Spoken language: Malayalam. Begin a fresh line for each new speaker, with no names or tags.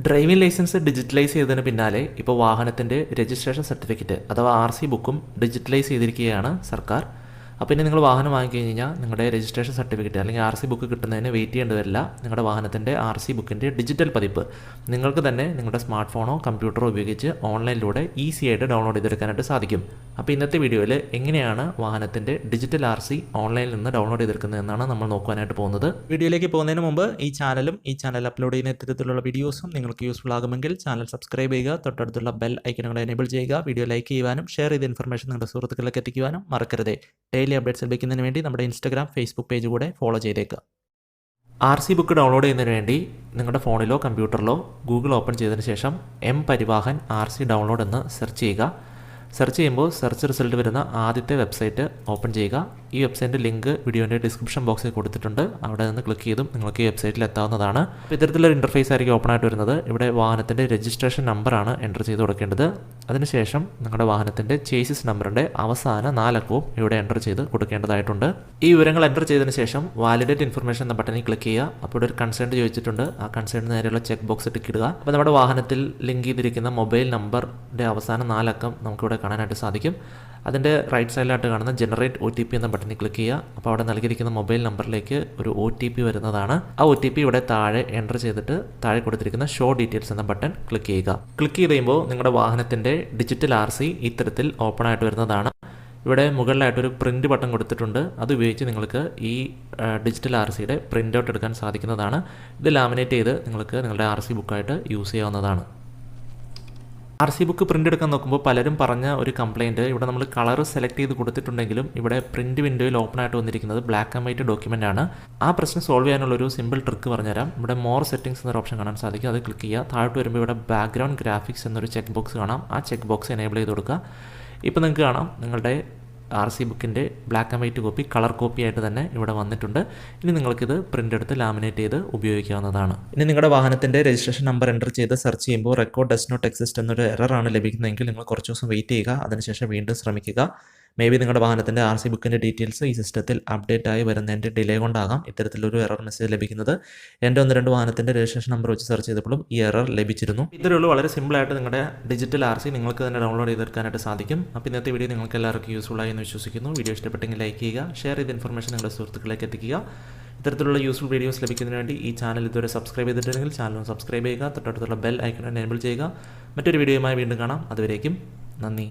ഡ്രൈവിംഗ് ലൈസൻസ് ഡിജിറ്റലൈസ് ചെയ്തതിന് പിന്നാലെ ഇപ്പോൾ വാഹനത്തിൻ്റെ രജിസ്ട്രേഷൻ സർട്ടിഫിക്കറ്റ് അഥവാ RC ബുക്കും ഡിജിറ്റലൈസ് ചെയ്തിരിക്കുകയാണ് സർക്കാർ. അപ്പോൾ ഇനി നിങ്ങൾ വാഹനം വാങ്ങിക്കഴിഞ്ഞ് കഴിഞ്ഞാൽ നിങ്ങളുടെ രജിസ്ട്രേഷൻ സർട്ടിഫിക്കറ്റ് അല്ലെങ്കിൽ RC ബുക്ക് കിട്ടുന്നതിന് വെയിറ്റ് ചെയ്യേണ്ടി വരില്ല. നിങ്ങളുടെ വാഹനത്തിൻ്റെ RC ബുക്കിൻ്റെ ഡിജിറ്റൽ പതിപ്പ് നിങ്ങൾക്ക് തന്നെ നിങ്ങളുടെ സ്മാർട്ട് ഫോണോ കമ്പ്യൂട്ടറോ ഉപയോഗിച്ച് ഓൺലൈനിലൂടെ ഈസി ആയിട്ട് ഡൗൺലോഡ് ചെയ്തെടുക്കാനായിട്ട് സാധിക്കും. അപ്പോൾ ഇന്നത്തെ വീഡിയോയിൽ എങ്ങനെയാണ് വാഹനത്തിൻ്റെ ഡിജിറ്റൽ RC ഓൺലൈനിൽ നിന്ന് ഡൗൺലോഡ് ചെയ്തെടുക്കുന്നത് എന്നാണ് നമ്മൾ നോക്കാനായിട്ട് പോകുന്നത്. വീഡിയോയിലേക്ക് പോകുന്നതിന് മുമ്പ് ഈ ചാനൽ അപ്ലോഡ് ചെയ്യുന്ന ഇത്തരത്തിലുള്ള വീഡിയോസും നിങ്ങൾക്ക് യൂസ്ഫുൾ ആകുമെങ്കിൽ ചാനൽ സബ്സ്ക്രൈബ് ചെയ്യുക, തൊട്ടടുത്തുള്ള ബെൽ ഐക്കണുകൾ എനേബിൾ ചെയ്യുക, വീഡിയോ ലൈക്ക് ചെയ്യുവാനും ഷെയർ ചെയ്ത ഇൻഫർമേഷൻ നിങ്ങളുടെ സുഹൃത്തുക്കളിലേക്ക് എത്തിക്കുവാനും മറക്കരുത്. ഡെയിലി അപ്ഡേറ്റ്സ് ലഭിക്കുന്നതിന് വേണ്ടി നമ്മുടെ ഇൻസ്റ്റാഗ്രാം, ഫേസ്ബുക്ക് പേജ് കൂടെ ഫോളോ ചെയ്തേക്കുക. RC ബുക്ക് ഡൗൺലോഡ് ചെയ്യുന്നതിന് വേണ്ടി നിങ്ങളുടെ ഫോണിലോ കമ്പ്യൂട്ടറിലോ ഗൂഗിൾ ഓപ്പൺ ചെയ്തതിന് ശേഷം പരിവാഹൻ RC ഡൗൺലോഡ് എന്ന് സെർച്ച് ചെയ്യുക. സെർച്ച് ചെയ്യുമ്പോൾ സെർച്ച് റിസൾട്ട് വരുന്ന ആദ്യത്തെ വെബ്സൈറ്റ് ഓപ്പൺ ചെയ്യുക. ഈ വെബ്സൈറ്റിൻ്റെ ലിങ്ക് വീഡിയോൻ്റെ ഡിസ്ക്രിപ്ഷൻ ബോക്സിൽ കൊടുത്തിട്ടുണ്ട്. അവിടെ നിന്ന് ക്ലിക്ക് ചെയ്തും നിങ്ങൾക്ക് ഈ വെബ്സൈറ്റിൽ എത്താവുന്നതാണ്. അപ്പോൾ ഇത്തരത്തിലൊരു ഇൻ്റർഫേസ് ആയിരിക്കും ഓപ്പൺ ആയിട്ട് വരുന്നത്. ഇവിടെ വാഹനത്തിൻ്റെ രജിസ്ട്രേഷൻ നമ്പറാണ് എൻ്റർ ചെയ്ത് കൊടുക്കേണ്ടത്. അതിനുശേഷം നിങ്ങളുടെ വാഹനത്തിൻ്റെ ചേസിസ് നമ്പറിൻ്റെ അവസാന 4 അക്കവും ഇവിടെ എൻ്റർ ചെയ്ത് കൊടുക്കേണ്ടതായിട്ടുണ്ട്. ഈ വിവരങ്ങൾ എൻ്റർ ചെയ്തതിന് ശേഷം വാലിഡേറ്റ് ഇൻഫർമേഷൻ എന്ന ബട്ടണിൽ ക്ലിക്ക് ചെയ്യുക. അപ്പോൾ ഇവിടെ ഒരു കൺസേൺറ്റ് ചോദിച്ചിട്ടുണ്ട്. ആ കൺസേൺറ്റ് നേരെയുള്ള ചെക്ക് ബോക്സ് ടിക്ക് ഇടുക. അപ്പോൾ നമ്മുടെ വാഹനത്തിൽ ലിങ്ക് ചെയ്തിരിക്കുന്ന മൊബൈൽ നമ്പറിൻ്റെ അവസാന 4 അക്കം നമുക്കിവിടെ കാണാനായിട്ട് സാധിക്കും. അതിൻ്റെ റൈറ്റ് സൈഡിലായിട്ട് കാണുന്ന ജനറേറ്റ് OTP എന്ന ബട്ടണിൽ ക്ലിക്ക് ചെയ്യുക. അപ്പോൾ അവിടെ നൽകിയിരിക്കുന്ന മൊബൈൽ നമ്പറിലേക്ക് ഒരു OTP വരുന്നതാണ്. ആ OTP ഇവിടെ താഴെ എൻ്റർ ചെയ്തിട്ട് താഴെ കൊടുത്തിരിക്കുന്ന ഷോ ഡീറ്റെയിൽസ് എന്ന ബട്ടൺ ക്ലിക്ക് ചെയ്യുക. ക്ലിക്ക് ചെയ്ത് കഴിയുമ്പോൾ നിങ്ങളുടെ വാഹനത്തിൻ്റെ ഡിജിറ്റൽ RC ഇത്തരത്തിൽ ഓപ്പൺ ആയിട്ട് വരുന്നതാണ്. ഇവിടെ മുകളിലായിട്ടൊരു പ്രിൻറ്റ് ബട്ടൺ കൊടുത്തിട്ടുണ്ട്. അത് ഉപയോഗിച്ച് നിങ്ങൾക്ക് ഈ ഡിജിറ്റൽ RCയുടെ പ്രിൻ്റ് ഔട്ട് എടുക്കാൻ സാധിക്കുന്നതാണ്. ഇത് ലാമിനേറ്റ് ചെയ്ത് നിങ്ങൾക്ക് നിങ്ങളുടെ RC ബുക്കായിട്ട് യൂസ് ചെയ്യാവുന്നതാണ്. RC ബുക്ക് പ്രിൻ്റ് എടുക്കാൻ നോക്കുമ്പോൾ പലരും പറഞ്ഞ ഒരു കംപ്ലയിൻറ്റ്, ഇവിടെ നമ്മൾ കളർ സെലക്ട് ചെയ്ത് കൊടുത്തിട്ടുണ്ടെങ്കിലും ഇവിടെ പ്രിൻ്റ് വിൻഡോയിൽ ഓപ്പൺ ആയിട്ട് വന്നിരിക്കുന്നത് ബ്ലാക്ക് ആൻഡ് വൈറ്റ് ഡോക്യുമെൻ്റ് ആണ്. ആ പ്രശ്നം സോൾവ് ചെയ്യാനുള്ളൊരു സിമ്പിൾ ട്രിക്ക് പറഞ്ഞുതരാം. ഇവിടെ മോർ സെറ്റിംഗ്സ് എന്നൊരു ഓപ്ഷൻ കാണാൻ സാധിക്കും. അത് ക്ലിക്ക് ചെയ്യുക. താഴോട്ട് വരുമ്പോൾ ഇവിടെ ബാക്ക്ഗ്രൗണ്ട് ഗ്രാഫിക്സ് എന്നൊരു ചെക്ക് ബോക്സ് കാണാം. ആ ചെക്ക് ബോക്സ് എനേബിൾ ചെയ്ത് കൊടുക്കുക. ഇപ്പോൾ നിങ്ങൾക്ക് കാണാം നിങ്ങളുടെ RC ബുക്കിൻ്റെ black and white copy colour copy ആയിട്ട് തന്നെ ഇവിടെ വന്നിട്ടുണ്ട്. ഇനി നിങ്ങൾക്കിത് പ്രിൻ്റ് എടുത്ത് ലാമിനേറ്റ് ചെയ്ത് ഉപയോഗിക്കാവുന്നതാണ്. ഇനി നിങ്ങളുടെ വാഹനത്തിൻ്റെ രജിസ്ട്രേഷൻ നമ്പർ എൻ്റർ ചെയ്ത് സെർച്ച് ചെയ്യുമ്പോൾ റെക്കോർഡ് ഡസ് നോട്ട് എക്സിസ്റ്റ് എന്നൊരു എററാണ് ലഭിക്കുന്നതെങ്കിൽ നിങ്ങൾ കുറച്ച് ദിവസം വെയിറ്റ് ചെയ്യുക. അതിനുശേഷം വീണ്ടും ശ്രമിക്കുക. മേ ബി നിങ്ങളുടെ വാഹനത്തിൻ്റെ RC ബുക്കിൻ്റെ ഡീറ്റെയിൽസ് ഈ സിസ്റ്റത്തിൽ അപ്ഡേറ്റ് ആയി വരുന്നതിൻ്റെ ഡിലേ കൊണ്ടാകാം ഇത്തരത്തിലൊരു എറർ മെസ്സേജ് ലഭിക്കുന്നത്. എൻ്റെ 1-2 വാഹനത്തിൻ്റെ രജിസ്ട്രേഷൻ നമ്പർ വെച്ച് സെർച്ച് ചെയ്തപ്പോഴും ഈ എറർ ലഭിച്ചിരുന്നു. ഇത്രയുള്ളൂ, വളരെ സിമ്പിളായിട്ട് നിങ്ങളുടെ ഡിജിറ്റൽ RC നിങ്ങൾക്ക് തന്നെ ഡൗൺലോഡ് ചെയ്തെടുക്കാനായിട്ട് സാധിക്കും. അപ്പോൾ ഇന്നത്തെ വീഡിയോ നിങ്ങൾക്ക് എല്ലാവർക്കും യൂസ്ഫുൾ ആയി എന്ന് വിശ്വസിക്കുന്നു. വീഡിയോ ഇഷ്ടപ്പെട്ടെങ്കിൽ ലൈക്ക് ചെയ്യുക, ഷെയർ ചെയ്ത ഇൻഫർമേഷൻ നിങ്ങളുടെ സുഹൃത്തുക്കളിലേക്ക് എത്തിക്കുക. ഇത്തരത്തിലുള്ള യൂസ്ഫുൾ വീഡിയോസ് ലഭിക്കുന്നതിന് വേണ്ടി ഈ ചാനൽ ഇതുവരെ സബ്സ്ക്രൈബ് ചെയ്തിട്ടുണ്ടെങ്കിൽ ചാനൽ സബ്സ്ക്രൈബ് ചെയ്യുക, തൊട്ടടുത്തുള്ള ബെൽ ഐക്കൺ എനേബിൾ ചെയ്യുക. മറ്റൊരു വീഡിയോയുമായി വീണ്ടും കാണാം. അതുവരേക്കും നന്ദി.